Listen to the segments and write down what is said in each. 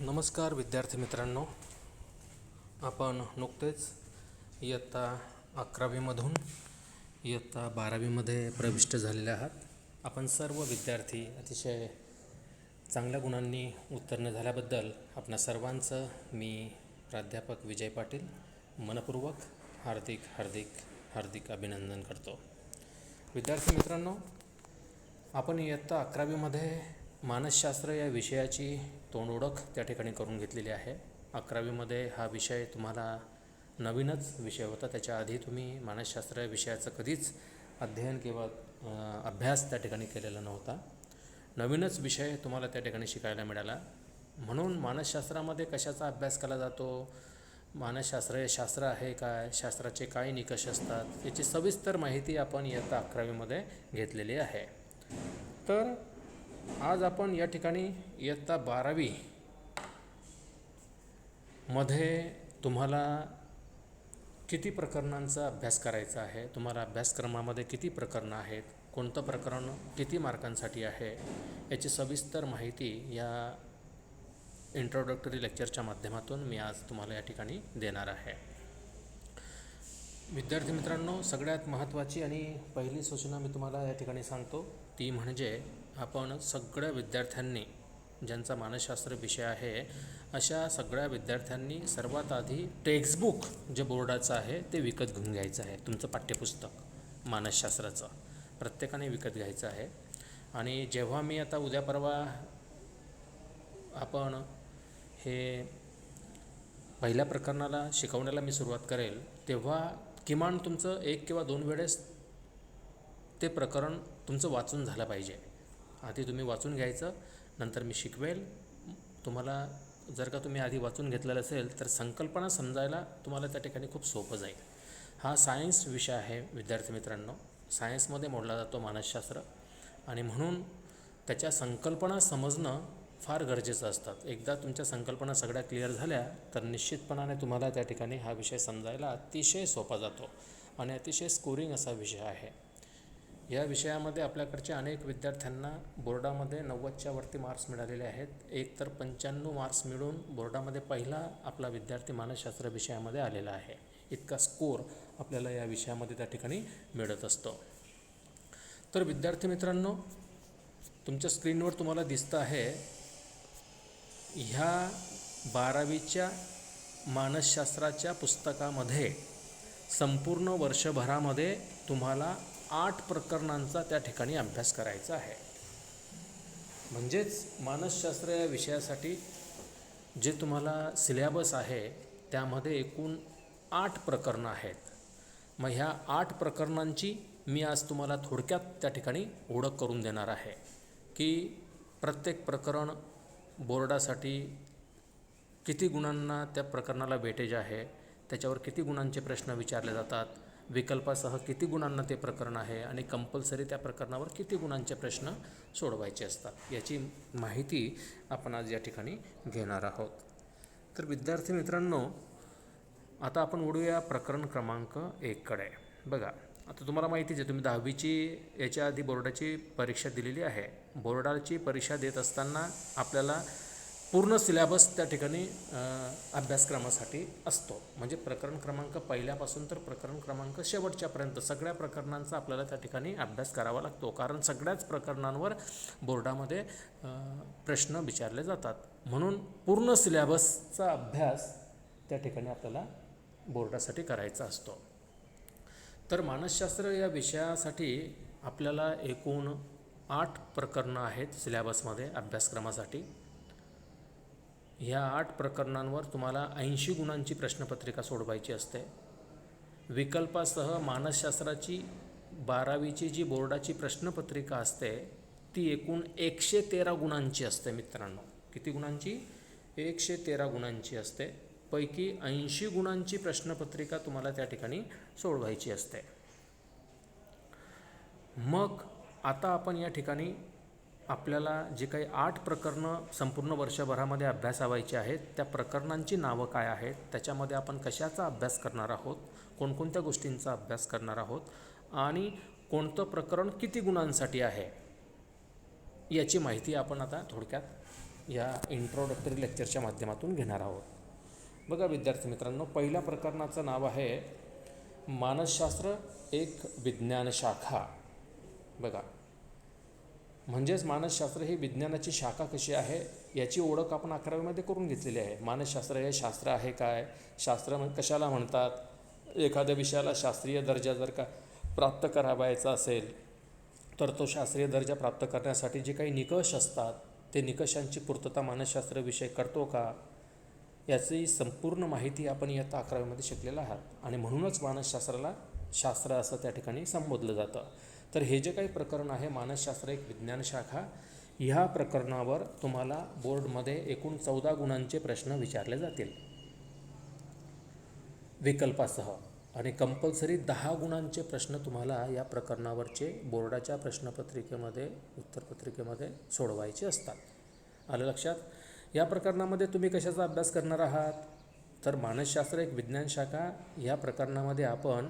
नमस्कार विद्यार्थी मित्रांनो, आपण नुकतेच इयत्ता 11वीमधून इयत्ता 12वीमध्ये प्रविष्ट झालेले आहात. आपण सर्व विद्यार्थी अतिशय चांगल्या गुणांनी उत्तीर्ण झाल्याबद्दल आपणा सर्वांचं मी प्राध्यापक विजय पाटील मनपूर्वक हार्दिक अभिनंदन करतो. विद्यार्थी मित्रांनो, आपण इयत्ता 11वीमध्ये मानसशास्त्र या विषयाची तोंडओळख त्या ठिकाणी करून घेतलेली आहे. 11वीमध्ये हा विषय तुम्हाला नवीनच विषय होता. त्याच्या आधी तुम्ही मानसशास्त्र या विषयाचं कधीच अध्ययन किंवा अभ्यास त्या ठिकाणी केलेला नव्हता. नवीनच विषय तुम्हाला त्या ठिकाणी शिकायला मिळाला. म्हणून मानसशास्त्रामध्ये कशाचा अभ्यास केला जातो, मानसशास्त्र हे शास्त्र आहे काय, शास्त्राचे काय निकष असतात, याची सविस्तर माहिती आपण इयत्ता 11वीमध्ये घेतलेली आहे. तर आज आपण या ठिकाणी इयत्ता 12वी मध्ये तुम्हाला किती प्रकरणांचा अभ्यास करायचा आहे, तुम्हाला अभ्यासक्रमामध्ये किती प्रकरणं आहेत, कोणतं प्रकरण किती मार्कांसाठी आहे, याची सविस्तर माहिती या इंट्रोडक्टरी लेक्चरच्या माध्यमातून मी आज तुम्हाला या ठिकाणी देणार आहे. विद्यार्थी मित्रांनो, सगळ्यात महत्त्वाची आणि पहिली सूचना मी तुम्हाला या ठिकाणी सांगतो, ती म्हणजे आपण सगळ्या विद्यार्थ्यांनी, ज्यांचा मानसशास्त्र विषय आहे अशा सगळ्या विद्यार्थ्यांनी सर्वात आधी टेक्स्टबुक जे बोर्डाचं आहे ते विकत घेऊन घ्यायचं आहे. तुमचं पाठ्यपुस्तक मानसशास्त्राचं प्रत्येकाने विकत घ्यायचं आहे. आणि जेव्हा मी आता उद्या परवा आपण हे पहिल्या प्रकरणाला शिकवण्याला मी सुरुवात करेल, तेव्हा किमान तुमचं 1 किंवा 2 वेळेस ते प्रकरण तुमचं वाचून झालं पाहिजे. आधी तुम्ही वाचून घ्यायचं, नंतर मी शिकवेल तुम्हाला. जर का तुम्ही आधी वाचून घेतलेलं असेल तर संकल्पना समजायला तुम्हाला त्या ठिकाणी खूप सोपं जाईल. हा सायन्स विषय आहे विद्यार्थी मित्रांनो, सायन्समध्ये मोडला जातो मानसशास्त्र, आणि म्हणून त्याच्या संकल्पना समजणं फार गरजेचं असतात. एकदा तुमच्या संकल्पना सगळ्या क्लिअर झाल्या तर निश्चितपणाने तुम्हाला त्या ठिकाणी हा विषय समजायला अतिशय सोपा जातो आणि अतिशय स्कोरिंग असा विषय आहे. या विषयामध्ये आपल्याकडच्या अनेक विद्यार्थ्यांना बोर्डामध्ये 90च्या वरती मार्क्स मिळालेले आहेत. एक तर 95 मार्क्स मिळून बोर्डामध्ये पहिला आपला विद्यार्थी मानसशास्त्र विषयामध्ये आलेला आहे. इतका स्कोर आपल्याला या विषयामध्ये त्या ठिकाणी मिळत असतो. तर विद्यार्थी मित्रांनो, तुमच्या स्क्रीनवर तुम्हाला दिसतं आहे, ह्या 12वीच्या मानसशास्त्राच्या पुस्तकामध्ये संपूर्ण वर्षभरामध्ये तुम्हाला 8 प्रकरणांचा त्या ठिकाणी अभ्यास करायचा आहे. म्हणजेच मानसशास्त्र या विषयासाठी जे तुम्हाला सिलेबस आहे त्यामध्ये एकूण 8 प्रकरणं आहेत. मग ह्या 8 प्रकरणांची मी आज तुम्हाला थोडक्यात त्या ठिकाणी ओळख करून देणार आहे की प्रत्येक प्रकरण बोर्डासाठी किती गुणांना त्या प्रकरणाला वेटेज आहे, त्याच्यावर किती गुणांचे प्रश्न विचारले जातात, विकल्पासह किती गुणांना ते प्रकरण आहे आणि कंपल्सरी त्या प्रकरणावर किती गुणांचे प्रश्न सोडवायचे असतात, याची माहिती आपण आज या ठिकाणी घेणार आहोत. तर विद्यार्थी मित्रांनो, आता आपण वळूया प्रकरण क्रमांक 1 कडे. बघा, आता तुम्हाला माहितीच आहे, तुम्ही 10वीची याच्या आधी बोर्डाची परीक्षा दिलेली आहे. बोर्डाची परीक्षा देत असताना आपल्याला पूर्ण सिलेबस त्या ठिकाणी अभ्यासक्रमासाठी असतो. म्हणजे प्रकरण क्रमांक पहिल्यापासून तर प्रकरण क्रमांक शेवटच्यापर्यंत सगळ्या प्रकरणांचा आपल्याला त्या ठिकाणी अभ्यास करावा लागतो, कारण सगळ्याच प्रकरणांवर बोर्डामध्ये प्रश्न विचारले जातात. म्हणून पूर्ण सिलेबसचा अभ्यास त्या ठिकाणी आपल्याला बोर्डासाठी करायचा असतो. तर मानसशास्त्र या विषयासाठी आपल्याला एकूण 8 प्रकरणं आहेत सिलेबसमध्ये अभ्यासक्रमासाठी. ह्या 8 प्रकरणांवर तुम्हाला 80 गुणांची प्रश्नपत्रिका सोडवायची असते. विकल्पासह मानसशास्त्राची 12वीची जी बोर्डाची प्रश्नपत्रिका असते ती एकूण 113 गुणांची असते मित्रांनो. किती गुणांची? 113 गुणांची असते. पैकी 80 गुणांची प्रश्नपत्रिका तुम्हाला त्या ठिकाणी सोडवायची असते. मग आता आपण या ठिकाणी आपल्याला जे काही 8 प्रकरणं संपूर्ण वर्षभरामध्ये अभ्यासावायची आहेत, त्या प्रकरणांची नावं काय आहेत, त्याच्यामध्ये आपण कशाचा अभ्यास करणार आहोत, कोणकोणत्या गोष्टींचा अभ्यास करणार आहोत आणि कोणतं प्रकरण किती गुणांसाठी आहे, याची माहिती आपण आता थोडक्यात या इंट्रोडक्टरी लेक्चरच्या माध्यमातून घेणार आहोत. बघा विद्यार्थी मित्रांनो, पहिल्या प्रकरणाचं नाव आहे मानसशास्त्र एक विज्ञान शाखा. बघा, म्हणजेच मानसशास्त्र ही विज्ञानाची शाखा कशी आहे याची ओळख आपण 11वीमध्ये करून घेतलेली आहे. मानसशास्त्र हे शास्त्र आहे काय, शास्त्र कशाला म्हणतात, एखाद्या विषयाला शास्त्रीय दर्जा जर का प्राप्त करावायचा असेल तर तो शास्त्रीय दर्जा प्राप्त करण्यासाठी जे काही निकष असतात ते निकषांची पूर्तता मानसशास्त्र विषय करतो का, याची संपूर्ण माहिती आपण इयत्ता 11वीमध्ये शिकलेला आहात. आणि म्हणूनच मानसशास्त्राला शास्त्र असं त्या ठिकाणी संबोधलं जातं. तर हे जे काही प्रकरण आहे मानसशास्त्र एक विज्ञान शाखा, ह्या प्रकरणावर तुम्हाला बोर्डमध्ये एकूण 14 गुणांचे प्रश्न विचारले जातील विकल्पासह, आणि कंपल्सरी 10 गुणांचे प्रश्न तुम्हाला या प्रकरणावरचे बोर्डाच्या प्रश्नपत्रिकेमध्ये उत्तरपत्रिकेमध्ये सोडवायचे असतात. आलं लक्षात? या प्रकरणामध्ये तुम्ही कशाचा अभ्यास करणार आहात, तर मानसशास्त्र एक विज्ञान शाखा या प्रकरणामध्ये आपण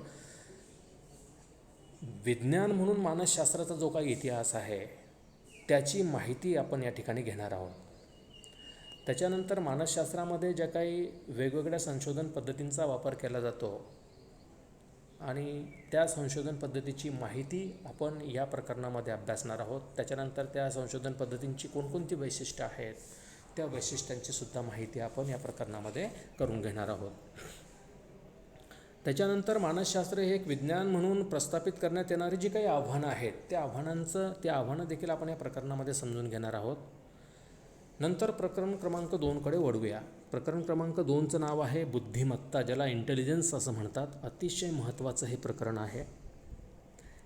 विज्ञान म्हणून मानसशास्त्राचा जो काही इतिहास आहे त्याची माहिती आपण या ठिकाणी घेणार आहोत. त्याच्यानंतर मानसशास्त्रामध्ये ज्या काही वेगवेगळ्या संशोधन पद्धतींचा वापर केला जातो आणि त्या संशोधन पद्धतीची माहिती आपण या प्रकरणामध्ये अभ्यासणार आहोत. त्याच्यानंतर त्या संशोधन पद्धतींची कोणकोणती वैशिष्ट्ये आहेत त्या वैशिष्ट्यांची सुद्धा माहिती आपण या प्रकरणामध्ये करून घेणार आहोत. त्याच्यानंतर मानसशास्त्र हे एक विज्ञान म्हणून प्रस्थापित करण्यात येणारी जी काही आव्हानं आहेत त्या आव्हानं देखील आपण या प्रकरणामध्ये समजून घेणार आहोत. नंतर प्रकरण क्रमांक 2कडे वळूया. प्रकरण क्रमांक 2चं नाव आहे बुद्धिमत्ता, ज्याला इंटेलिजन्स असं म्हणतात. अतिशय महत्त्वाचं हे प्रकरण आहे.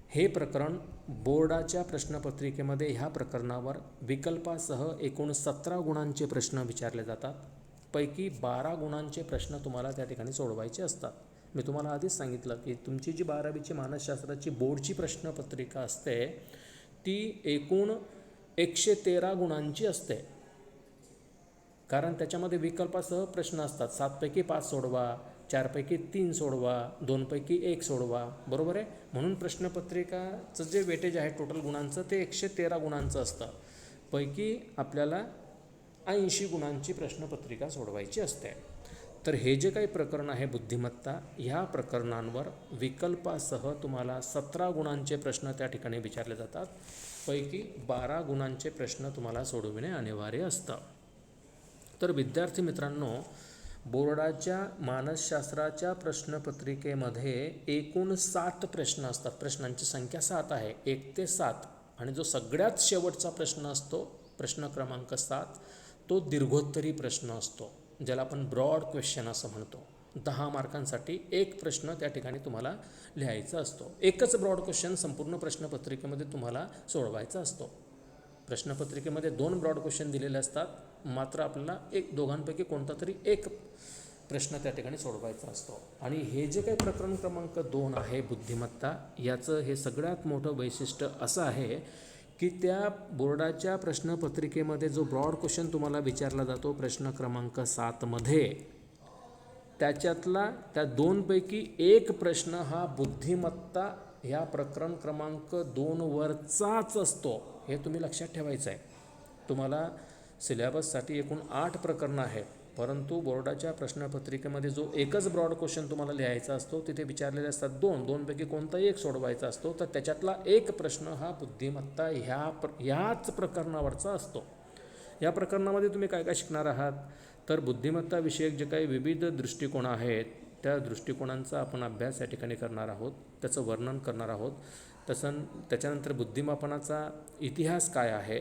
हे प्रकरण बोर्डाच्या प्रश्नपत्रिकेमध्ये ह्या प्रकरणावर विकल्पासह एकूण 17 गुणांचे प्रश्न विचारले जातात. पैकी 12 गुणांचे प्रश्न तुम्हाला त्या ठिकाणी सोडवायचे असतात. मी तुम्हाला आधीच सांगितलं की तुमची जी 12वीची मानसशास्त्राची बोर्डची प्रश्नपत्रिका असते ती एकूण 113 गुणांची असते, कारण त्याच्यामध्ये विकल्पासह प्रश्न असतात. 7 पैकी 5 सोडवा, 4 पैकी 3 सोडवा, 2 पैकी 1 सोडवा, बरोबर आहे. म्हणून प्रश्नपत्रिकाचं जे वेटेज आहे टोटल गुणांचं ते 113 गुणांचं असतं. पैकी आपल्याला 80 गुणांची प्रश्नपत्रिका सोडवायची असते. तर हे जे काही प्रकरण आहे बुद्धिमत्ता, ह्या प्रकरणांवर विकल्पासह तुम्हाला 17 गुणांचे प्रश्न त्या ठिकाणी विचारले जातात. पैकी 12 गुणांचे प्रश्न तुम्हाला सोडविणे अनिवार्य असतं. तर विद्यार्थी मित्रांनो, बोर्डाच्या मानसशास्त्राच्या प्रश्नपत्रिकेमध्ये एकूण 7 प्रश्न असतात. प्रश्नांची संख्या 7 आहे, 1 ते 7. आणि जो सगळ्यात शेवटचा प्रश्न असतो, प्रश्न क्रमांक 7, तो दीर्घोत्तरी प्रश्न असतो, ज्याला आपण ब्रॉड क्वेश्चन असं म्हणतो. 10 मार्कांसाठी एक प्रश्न त्या ठिकाणी तुम्हाला लिहायचा असतो. एकच ब्रॉड क्वेश्चन संपूर्ण प्रश्नपत्रिकेमध्ये तुम्हाला सोडवायचा असतो. प्रश्नपत्रिकेमध्ये 2 ब्रॉड क्वेश्चन दिलेले असतात, मात्र आपल्याला दोघांपैकी कोणता तरी एक प्रश्न त्या ठिकाणी सोडवायचा असतो. आणि हे जे काही प्रकरण क्रमांक 2 आहे बुद्धिमत्ता, याचं हे सगळ्यात मोठं वैशिष्ट्य असं आहे की त्या बोर्डाच्या प्रश्नपत्रिकेमध्ये जो ब्रॉड क्वेश्चन तुम्हाला विचारला जातो प्रश्न क्रमांक 7मध्ये, त्याच्यातला त्या 2 पैकी एक प्रश्न हा बुद्धिमत्ता ह्या प्रकरण क्रमांक 2 वरचाच असतो. हे तुम्ही लक्षात ठेवायचं आहे. तुम्हाला सिलेबससाठी एकूण 8 प्रकरणं आहेत, परंतु बोर्डाच्या प्रश्नपत्रिकेमध्ये जो एकच ब्रॉड क्वेश्चन तुम्हाला लिहायचा असतो तिथे विचारलेले असतात 2 पैकी कोणताही एक सोडवायचा असतो. तर त्याच्यातला एक प्रश्न हा बुद्धिमत्ता ह्याच प्रकरणावरचा असतो. या प्रकरणामध्ये तुम्ही काय काय शिकणार आहात, तर बुद्धिमत्ता विषयक जे काही विविध दृष्टिकोन आहेत त्या दृष्टिकोनांचा आपण अभ्यास या ठिकाणी करणार आहोत, त्याचं वर्णन करणार आहोत. त्याच्यानंतर बुद्धिमापनाचा इतिहास काय आहे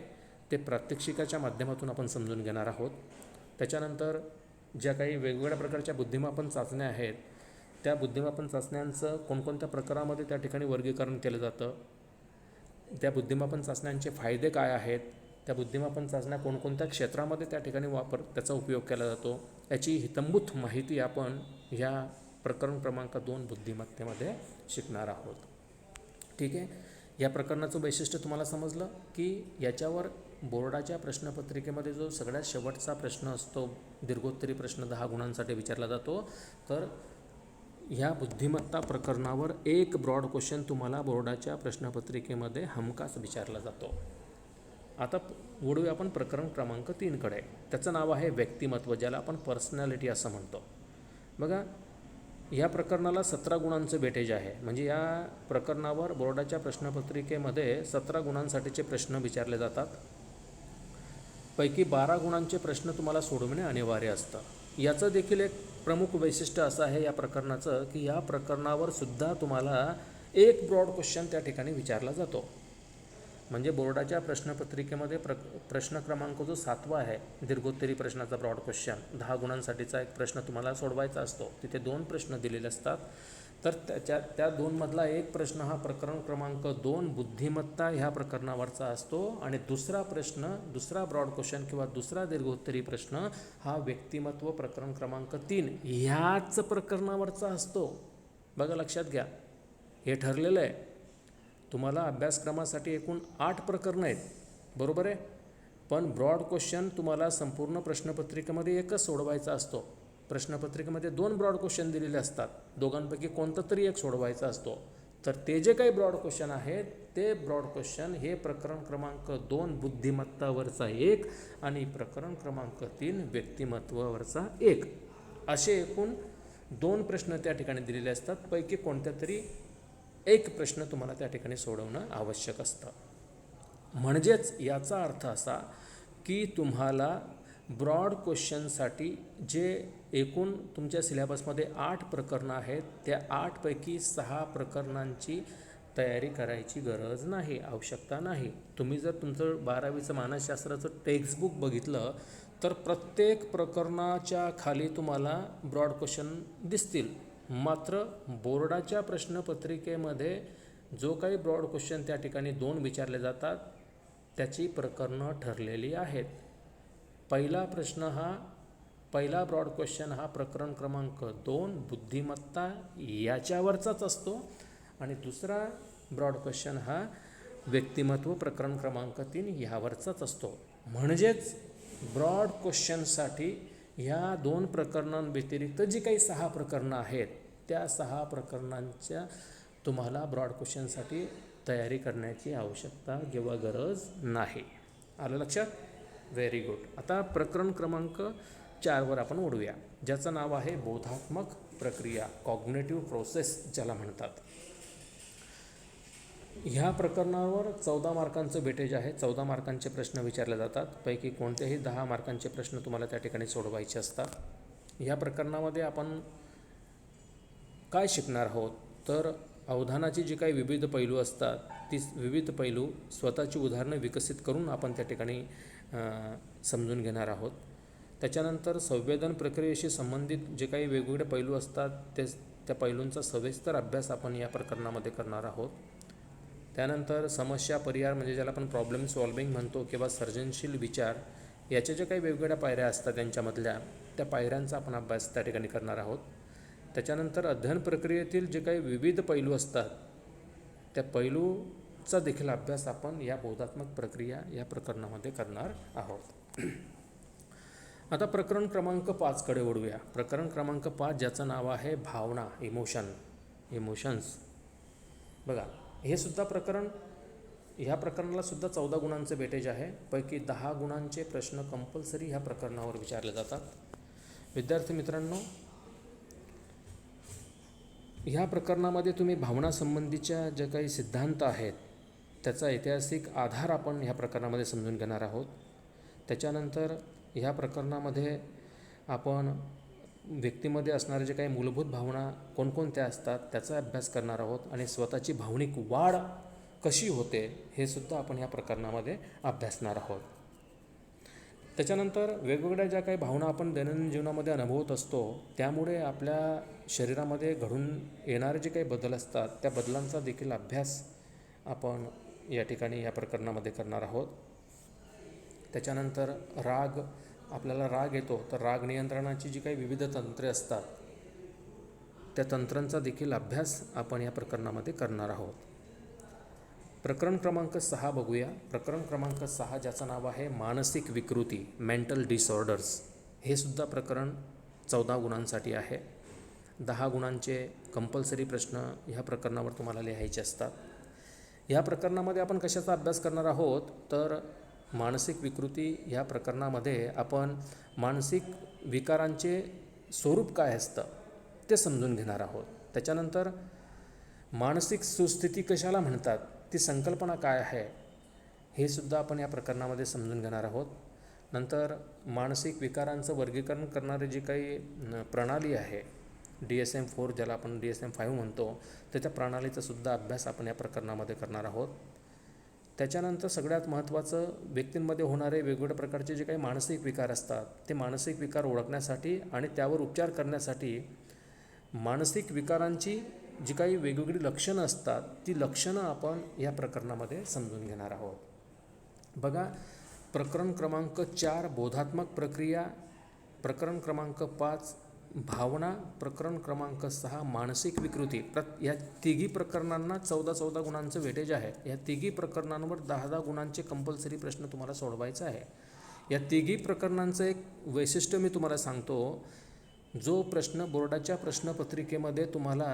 ते प्रात्यक्षिकाच्या माध्यमातून आपण समजून घेणार आहोत. त्याच्यानंतर ज्या काही वेगवेगळ्या प्रकारच्या बुद्धिमापन चाचण्या आहेत त्या बुद्धिमापन चाचण्यांचं कोणकोणत्या प्रकारामध्ये त्या ठिकाणी वर्गीकरण केलं जातं, त्या बुद्धिमापन चाचण्यांचे फायदे काय आहेत, त्या बुद्धिमापन चाचण्या कोणकोणत्या क्षेत्रामध्ये त्या ठिकाणी त्याचा उपयोग केला जातो, याची हितंभूत माहिती आपण ह्या प्रकरण क्रमांक 2 बुद्धिमत्तेमध्ये शिकणार आहोत. ठीक आहे. या प्रकरणाचं वैशिष्ट्य तुम्हाला समजलं की याच्यावर बोर्डाच्या प्रश्नपत्रिकेमध्ये जो सगळ्यात शेवटचा प्रश्न असतो, दीर्घोत्तरी प्रश्न 10 गुणांसाठी विचारला जातो, तर ह्या बुद्धिमत्ता प्रकरणावर एक ब्रॉड क्वेश्चन तुम्हाला बोर्डाच्या प्रश्नपत्रिकेमध्ये हमखास विचारला जातो. आता वळूया आपण प्रकरण क्रमांक 3कडे. त्याचं नाव आहे व्यक्तिमत्व, ज्याला आपण पर्सनॅलिटी असं म्हणतो. बघा, या प्रकरणाला 17 गुणांचं वेटेज आहे. म्हणजे या प्रकरणावर बोर्डाच्या प्रश्नपत्रिकेमध्ये 17 गुणांसाठीचे प्रश्न विचारले जातात. पैकी 12 गुणांचे प्रश्न तुम्हाला सोडवणे अनिवार्य असतं. याचं देखील एक प्रमुख वैशिष्ट्य असं आहे या प्रकरणाचं, की या प्रकरणावर सुद्धा तुम्हाला एक ब्रॉड क्वेश्चन त्या ठिकाणी विचारला जातो. म्हणजे बोर्डाच्या प्रश्नपत्रिकेमध्ये प्रश्न क्रमांक जो 7वा आहे, दीर्घोत्तरी प्रश्नाचा ब्रॉड क्वेश्चन, 10 गुणांसाठीचा एक प्रश्न तुम्हाला सोडवायचा असतो. तिथे 2 प्रश्न दिलेले असतात. तर त्या 2मधला एक प्रश्न हा प्रकरण क्रमांक 2 बुद्धिमत्ता ह्या प्रकरणावरचा असतो, आणि दुसरा ब्रॉड क्वेश्चन किंवा दुसरा दीर्घोत्तरी प्रश्न हा व्यक्तिमत्व प्रकरण क्रमांक 3 ह्याच प्रकरणावरचा असतो. बघा, लक्षात घ्या, हे ठरलेलं आहे. तुम्हाला अभ्यासक्रमासाठी एकूण 8 प्रकरणं आहेत, बरोबर आहे. पण ब्रॉड क्वेश्चन तुम्हाला संपूर्ण प्रश्नपत्रिकेमध्ये एकच सोडवायचा असतो. प्रश्नपत्रिकेमध्ये 2 ब्रॉड क्वेश्चन दिलेले असतात, दोघांपैकी कोणतं तरी एक सोडवायचा असतो. तर ते जे काही ब्रॉड क्वेश्चन आहेत ते ब्रॉड क्वेश्चन हे प्रकरण क्रमांक 2 बुद्धिमत्तावरचा 1 आणि प्रकरण क्रमांक 3 व्यक्तिमत्वावरचा 1 असे एकूण 2 प्रश्न त्या ठिकाणी दिलेले असतात. पैकी कोणत्या तरी एक प्रश्न तुम्हाला त्या ठिकाणी सोडवणं आवश्यक असतं. म्हणजेच याचा अर्थ असा की तुम्हाला ब्रॉड क्वेश्चनसाठी जे एकूण तुमच्या सिलेबसमध्ये 8 प्रकरणं आहेत, त्या 8 पैकी 6 प्रकरणांची तयारी करायची गरज नाही, आवश्यकता नाही. तुम्ही जर तुमचं 12वीचं मानसशास्त्राचं टेक्स्टबुक बघितलं तर प्रत्येक प्रकरणाच्या खाली तुम्हाला ब्रॉड क्वेश्चन दिसतील. मात्र बोर्डाच्या प्रश्नपत्रिकेमध्ये जो काही ब्रॉड क्वेश्चन त्या ठिकाणी 2 विचारले जातात त्याची प्रकरणं ठरलेली आहेत. पहिला ब्रॉड क्वेश्चन हा प्रकरण क्रमांक 2 बुद्धिमत्ता याच्यावरचाच असतो, आणि दुसरा ब्रॉड क्वेश्चन हा व्यक्तिमत्व प्रकरण क्रमांक 3 ह्यावरचाच असतो. म्हणजेच ब्रॉड क्वेश्चनसाठी ह्या 2 प्रकरणांव्यतिरिक्त जी काही 6 प्रकरणं आहेत त्या 6 प्रकरणांच्या तुम्हाला ब्रॉड क्वेश्चनसाठी तयारी करण्याची आवश्यकता किंवा गरज नाही. आलं लक्षात? Very good. आता प्रकरण क्रमांक 4वर आपण ओढूया, ज्याचं नाव आहे बोधात्मक प्रक्रिया, कॉग्नेटिव्ह प्रोसेस ज्याला म्हणतात. ह्या प्रकरणावर 14 मार्कांचं वेटेज आहे. 14 मार्कांचे प्रश्न विचारले जातात. पैकी कोणतेही 10 मार्कांचे प्रश्न तुम्हाला त्या ठिकाणी सोडवायचे असतात. ह्या प्रकरणामध्ये आपण काय शिकणार आहोत तर अवधानाची जी काही विविध पैलू असतात ती विविध पैलू स्वतःची उदाहरणं विकसित करून आपण त्या ठिकाणी समजून घेणार आहोत. त्याच्यानंतर संवेदन प्रक्रियेशी संबंधित जे काही वेगवेगळे पैलू असतात त्या पैलूंचा सविस्तर अभ्यास आपण या प्रकरणामध्ये करणार आहोत. त्यानंतर समस्या परिहार म्हणजे ज्याला आपण प्रॉब्लेम सॉल्विंग म्हणतो किंवा सर्जनशील विचार, याच्या ज्या काही वेगवेगळ्या पायऱ्या असतात त्यांच्यामधल्या त्या पायऱ्यांचा आपण अभ्यास त्या ठिकाणी करणार आहोत. त्याच्यानंतर अध्ययन प्रक्रियेतील जे काही विविध पैलू असतात त्या पैलूचा देखील अभ्यास आपण या बोधात्मक प्रक्रिया या प्रकरणामध्ये करणार आहोत. आता प्रकरण क्रमांक 5कडे वळूया. प्रकरण क्रमांक 5 ज्याचं नाव आहे भावना, इमोशन्स. बघा, हे सुद्धा प्रकरण, ह्या प्रकरणाला सुद्धा 14 गुणांचं वेटेज आहे. पैकी 10 गुणांचे प्रश्न कंपल्सरी ह्या प्रकरणावर विचारले जातात. विद्यार्थी मित्रांनो, ह्या प्रकरणामध्ये तुम्ही भावनासंबंधीच्या ज्या काही सिद्धांत आहेत त्याचा ऐतिहासिक आधार आपण ह्या प्रकरणामध्ये समजून घेणार आहोत. त्याच्यानंतर ह्या प्रकरणामध्ये आपण व्यक्तीमध्ये असणारे जे काही मूलभूत भावना कोणकोणत्या असतात त्याचा अभ्यास करणार आहोत, आणि स्वतःची भावनिक वाढ कशी होते हे सुद्धा आपण ह्या प्रकरणामध्ये अभ्यासणार आहोत. त्याच्यानंतर वेगवेगळ्या ज्या काही भावना आपण दैनंदिन जीवनामध्ये अनुभवत असतो त्यामुळे आपल्या शरीरामध्ये घडून येणारे जे काही बदल असतात त्या बदलांचा देखील अभ्यास आपण या ठिकाणी या प्रकरणामध्ये करणार आहोत. त्याच्यानंतर आपल्याला राग येतो तर राग नियंत्रणाची जी काही विविध तंत्रे असतात त्या तंत्रांचा देखील अभ्यास आपण या प्रकरणामध्ये करणार आहोत. प्रकरण क्रमांक 6 बघूया. प्रकरण क्रमांक 6 ज्याचं नाव आहे मानसिक विकृती, मेंटल डिसऑर्डर्स. हे सुद्धा प्रकरण 14 गुणांसाठी आहे. 10 गुणांचे कंपल्सरी प्रश्न ह्या प्रकरणावर तुम्हाला लिहायचे असतात. ह्या प्रकरणामध्ये आपण कशाचा अभ्यास करणार आहोत तर मानसिक विकृती ह्या प्रकरणामध्ये आपण मानसिक विकारांचे स्वरूप काय असतं ते समजून घेणार आहोत. त्याच्यानंतर मानसिक सुस्थिती कशाला म्हणतात, ती संकल्पना काय आहे हे सुद्धा आपण या प्रकरणामध्ये समजून घेणार आहोत. नंतर मानसिक विकारांचं वर्गीकरण करणारी जी काही प्रणाली आहे DSM-4 ज्याला आपण DSM-5 म्हणतो, तर त्या प्रणालीचा सुद्धा अभ्यास आपण या प्रकरणामध्ये करणार आहोत. त्याच्यानंतर सगळ्यात महत्त्वाचं, व्यक्तींमध्ये होणारे वेगवेगळ्या प्रकारचे जे काही मानसिक विकार असतात ते मानसिक विकार ओळखण्यासाठी आणि त्यावर उपचार करण्यासाठी मानसिक विकारांची जी काही वेगवेगळी लक्षणं असतात ती लक्षणं आपण या प्रकरणामध्ये समजून घेणार आहोत. बघा, प्रकरण क्रमांक 4 बोधात्मक प्रक्रिया, प्रकरण क्रमांक 5 भावना, प्रकरण क्रमांक 6 मानसिक विकृती. या तिघी प्रकरणांना 14 गुणांचं वेटेज आहे. या तिघी प्रकरणांवर 10 गुणांचे कंपल्सरी प्रश्न तुम्हाला सोडवायचा आहे. या तिघी प्रकरणांचं एक वैशिष्ट्य मी तुम्हाला सांगतो. जो प्रश्न बोर्डाच्या प्रश्नपत्रिकेमध्ये तुम्हाला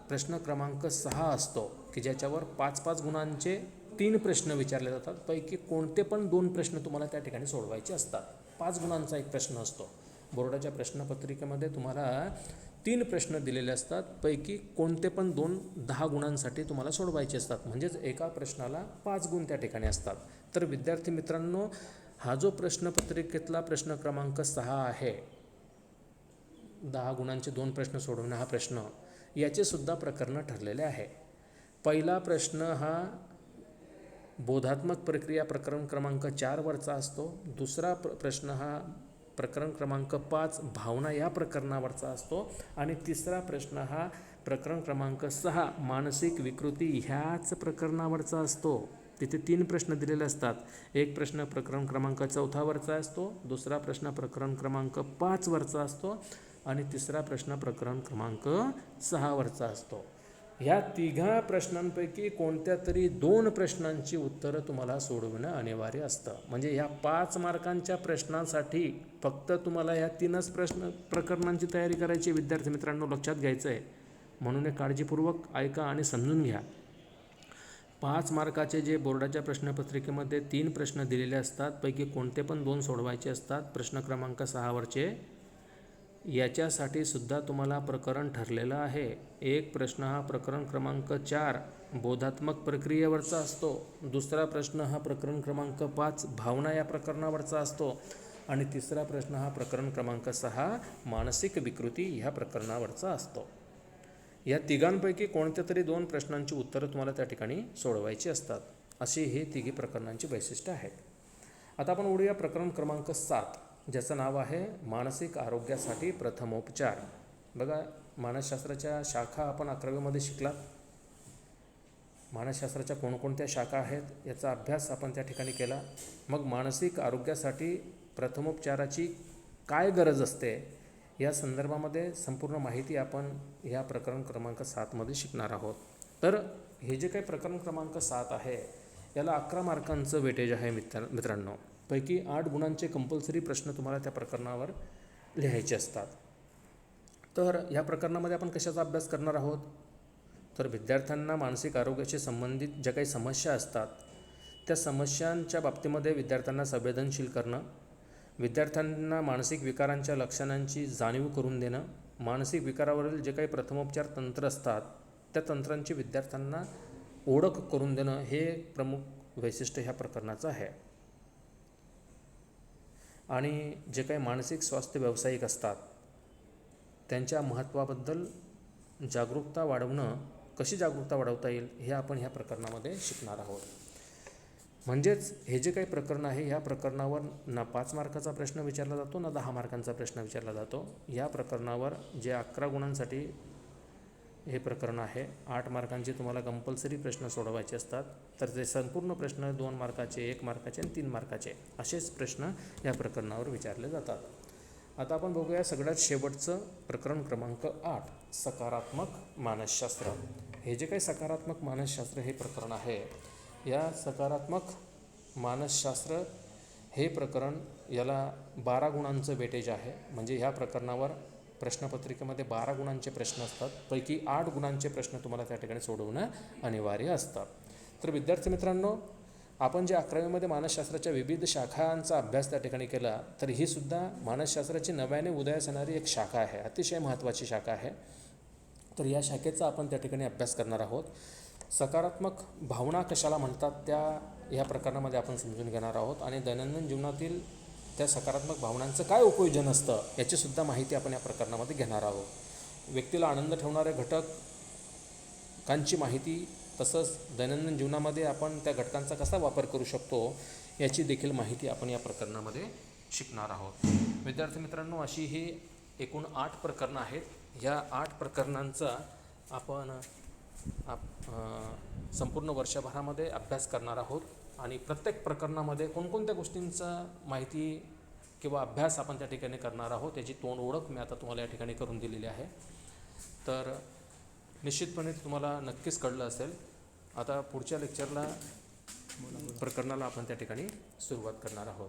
प्रश्न क्रमांक 6 असतो की ज्याच्यावर 5 गुणांचे 3 प्रश्न विचारले जातात, पैकी कोणते पण 2 प्रश्न तुम्हाला त्या ठिकाणी सोडवायचे असतात. 5 गुणांचा एक प्रश्न असतो. बोर्डाच्या प्रश्नपत्रिकेमध्ये तुम्हाला 3 प्रश्न दिलेले असतात, पैकी कोणते पण 2 10 गुणांसाठी तुम्हाला सोडवायचे असतात. म्हणजेच एका प्रश्नाला 5 गुण त्या ठिकाणी असतात. तर विद्यार्थी मित्रांनो, हा जो प्रश्नपत्रिकेतला प्रश्न क्रमांक 6 आहे, 10 गुणांचे 2 प्रश्न सोडवणं हा प्रश्न, याचे सुद्धा प्रकरण ठरलेले आहे. पहिला प्रश्न हा बोधात्मक प्रक्रिया प्रकरण क्रमांक 4 वरचा असतो. दुसरा प्रश्न हा प्रकरण क्रमांक 5 भावना या प्रकरणावरचा असतो. आणि तिसरा प्रश्न हा प्रकरण क्रमांक 6 मानसिक विकृती ह्याच प्रकरणावरचा असतो. तिथे 3 प्रश्न दिलेले असतात. एक प्रश्न प्रकरण क्रमांक 4 वरचा असतो, दुसरा प्रश्न प्रकरण क्रमांक 5 वरचा असतो आणि तिसरा प्रश्न प्रकरण क्रमांक 6 वरचा असतो. ह्या तिघा प्रश्नांपैकी कोणत्या तरी 2 प्रश्नांची उत्तरं तुम्हाला सोडवणं अनिवार्य असतं. म्हणजे ह्या 5 मार्कांच्या प्रश्नांसाठी फक्त तुम्हाला ह्या 3च प्रकरणांची तयारी करायची. विद्यार्थी मित्रांनो, लक्षात घ्यायचं आहे, म्हणून हे काळजीपूर्वक ऐका आणि समजून घ्या. 5 मार्काचे जे बोर्डाच्या प्रश्नपत्रिकेमध्ये 3 प्रश्न दिलेले असतात, पैकी कोणते पण 2 सोडवायचे असतात. प्रश्न क्रमांक 6 वरचे याच्यासाठी सुद्धा तुम्हाला प्रकरण ठरलेलं आहे. एक प्रश्न हा प्रकरण क्रमांक 4 बोधात्मक प्रक्रियेवरचा असतो, दुसरा प्रश्न हा प्रकरण क्रमांक 5 भावना या प्रकरणावरचा असतो आणि तिसरा प्रश्न हा प्रकरण क्रमांक 6 मानसिक विकृती ह्या प्रकरणावरचा असतो. या तिघांपैकी कोणत्या तरी 2 प्रश्नांची उत्तरं तुम्हाला त्या ठिकाणी सोडवायची असतात. अशी हे तिघी प्रकरणांची वैशिष्ट्य आहेत. आता आपण उडूया प्रकरण क्रमांक 7, ज्याचं नाव आहे मानसिक आरोग्यासाठी प्रथमोपचार. बघा, मानसशास्त्राच्या शाखा आपण 11वीमध्ये शिकलात. मानसशास्त्राच्या कोणकोणत्या शाखा आहेत याचा अभ्यास आपण त्या ठिकाणी केला. मग मानसिक आरोग्यासाठी प्रथमोपचाराची काय गरज असते या संदर्भामध्ये संपूर्ण माहिती आपण ह्या प्रकरण क्रमांक 7मध्ये शिकणार आहोत. तर हे जे काही प्रकरण क्रमांक 7 आहे याला 11 मार्कांचं वेटेज आहे मित्रांनो. पैकी 8 गुणांचे कंपल्सरी प्रश्न तुम्हाला त्या प्रकरणावर लिहायचे असतात. तर या प्रकरणामध्ये आपण कशाचा अभ्यास करणार आहोत, तर विद्यार्थ्यांना मानसिक आरोग्याशी संबंधित ज्या काही समस्या असतात त्या समस्यांच्या बाबतीमध्ये विद्यार्थ्यांना संवेदनशील करणं, विद्यार्थ्यांना मानसिक विकारांच्या लक्षणांची जाणीव करून देणं, मानसिक विकारावरील जे काही प्रथमोपचार तंत्र असतात त्या तंत्रांची विद्यार्थ्यांना ओळख करून देणं हे प्रमुख वैशिष्ट्य ह्या प्रकरणाचं आहे. आणि जे काही मानसिक स्वास्थ्य व्यावसायिक असतात त्यांच्या महत्त्वाबद्दल जागरूकता वाढवणं, कशी जागरूकता वाढवता येईल हे आपण ह्या प्रकरणामध्ये शिकणार आहोत. म्हणजेच हे जे काही प्रकरण आहे ह्या प्रकरणावर ना 5 मार्काचा प्रश्न विचारला जातो ना 10 मार्कांचा प्रश्न विचारला जातो. या प्रकरणावर जे 11 गुणांसाठी हे प्रकरण आहे, 8 मार्कांचे तुम्हाला कंपल्सरी प्रश्न सोडवायचे असतात. तर ते संपूर्ण प्रश्न 2 मार्काचे, 1 मार्काचे आणि 3 मार्काचे असेच प्रश्न या प्रकरणावर विचारले जातात. आता आपण बघूया सगळ्यात शेवटचं प्रकरण क्रमांक 8 सकारात्मक मानसशास्त्र. हे जे काही सकारात्मक मानसशास्त्र हे प्रकरण आहे, या सकारात्मक मानसशास्त्र हे प्रकरण याला 12 गुणांचं वेटेज आहे. म्हणजे ह्या प्रकरणावर प्रश्नपत्रिकेमध्ये 12 गुणांचे प्रश्न असतात, पैकी 8 गुणांचे प्रश्न तुम्हाला त्या ठिकाणी सोडवणं अनिवार्य असतात. तर विद्यार्थी मित्रांनो, आपण जे 11वीमध्ये मानसशास्त्राच्या विविध शाखांचा अभ्यास त्या ठिकाणी केला, तर ही सुद्धा मानसशास्त्राची नव्याने उदयास येणारी एक शाखा आहे, अतिशय महत्त्वाची शाखा आहे. तर या शाखेचा आपण त्या ठिकाणी अभ्यास करणार आहोत. सकारात्मक भावना कशाला म्हणतात त्या या प्रकरणामध्ये आपण समजून घेणार आहोत आणि दैनंदिन जीवनातील त्या सकारात्मक भावनांचं काय उपयोजन असतं याचीसुद्धा माहिती आपण या प्रकरणामध्ये घेणार आहोत. व्यक्तीला आनंद ठेवणारे घटकांची माहिती, तसंच दैनंदिन जीवनामध्ये आपण त्या घटकांचा कसा वापर करू शकतो याची देखील माहिती आपण या प्रकरणामध्ये शिकणार आहोत. विद्यार्थी मित्रांनो, अशी ही एकूण 8 प्रकरणं आहेत. ह्या 8 प्रकरणांचा आपण संपूर्ण वर्षभरामध्ये अभ्यास करणार आहोत आणि प्रत्येक प्रकरणामध्ये कोणकोणत्या गोष्टींचा माहिती किंवा अभ्यास आपण त्या ठिकाणी करणार आहोत याची तोंड ओळख मी आता तुम्हाला या ठिकाणी करून दिलेली आहे. तर निश्चितपणे तुम्हाला नक्कीच कळलं असेल. आता पुढच्या लेक्चरला प्रकरणाला आपण त्या ठिकाणी सुरुवात करणार आहोत.